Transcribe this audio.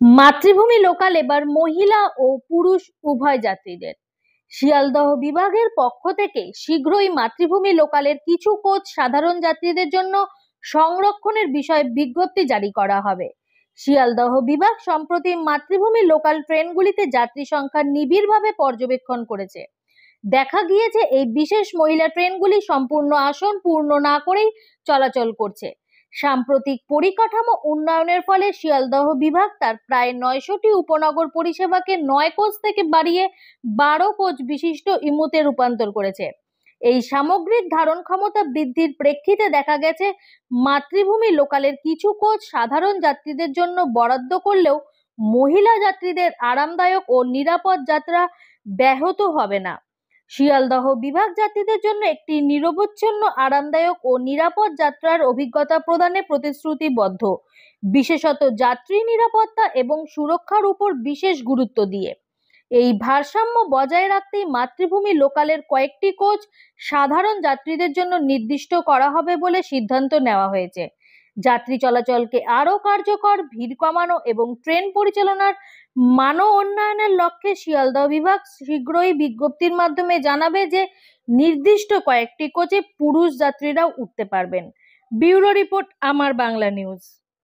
মাতৃভূমি লোকাল এবার মহিলা ও পুরুষ উভয় যাত্রীদের। শিয়ালদহ বিভাগের পক্ষ থেকে শীঘ্রই মাতৃভূমি লোকালের কিছু কোচ সাধারণ যাত্রীদের জন্য সংরক্ষণের বিষয়ে বিজ্ঞপ্তি জারি করা হবে। শিয়ালদহ বিভাগ সম্প্রতি মাতৃভূমি লোকাল ট্রেনগুলিতে যাত্রী সংখ্যা নিবিড়ভাবে পর্যবেক্ষণ করেছে। দেখা গিয়েছে এই বিশেষ মহিলা ট্রেনগুলি সম্পূর্ণ আসন পূর্ণ না করেই চলাচল করছে। সাম্প্রতিক পরিকাঠামো উন্নয়নের ফলে শিয়ালদহ বিভাগ তার প্রায় 900টি উপনগর পরিষেবাকে 9 কোচ থেকে বাড়িয়ে 12 কোচ বিশিষ্ট ইমুতে রূপান্তর করেছে। এই সামগ্রিক ধারণ ক্ষমতা বৃদ্ধির প্রেক্ষিতে দেখা গেছে মাতৃভূমি লোকালের কিছু কোচ সাধারণ যাত্রীদের জন্য বরাদ্দ করলেও মহিলা যাত্রীদের আরামদায়ক ও নিরাপদ যাত্রা ব্যাহত হবে না। শিয়ালদহ বিভাগ যাত্রীদের জন্য একটি নিরবচ্ছিন্ন আরামদায়ক ও নিরাপদ যাত্রার অভিজ্ঞতা প্রদানে প্রতিশ্রুতিবদ্ধ, বিশেষত যাত্রী নিরাপত্তা এবং সুরক্ষার উপর বিশেষ গুরুত্ব দিয়ে। এই ভারসাম্য বজায় রাখতেই মাতৃভূমি লোকালের কয়েকটি কোচ সাধারণ যাত্রীদের জন্য নির্দিষ্ট করা হবে বলে সিদ্ধান্ত নেওয়া হয়েছে। যাত্রী চলাচলকে আরো কার্যকর, ভিড় কমানো এবং ট্রেন পরিচালনার মান উন্নয়নের লক্ষ্যে শিয়ালদহ বিভাগ শীঘ্রই বিজ্ঞপ্তির মাধ্যমে জানাবে যে নির্দিষ্ট কয়েকটি কোচে পুরুষ যাত্রীরাও উঠতে পারবেন। ব্যুরো রিপোর্ট, আমার বাংলা নিউজ।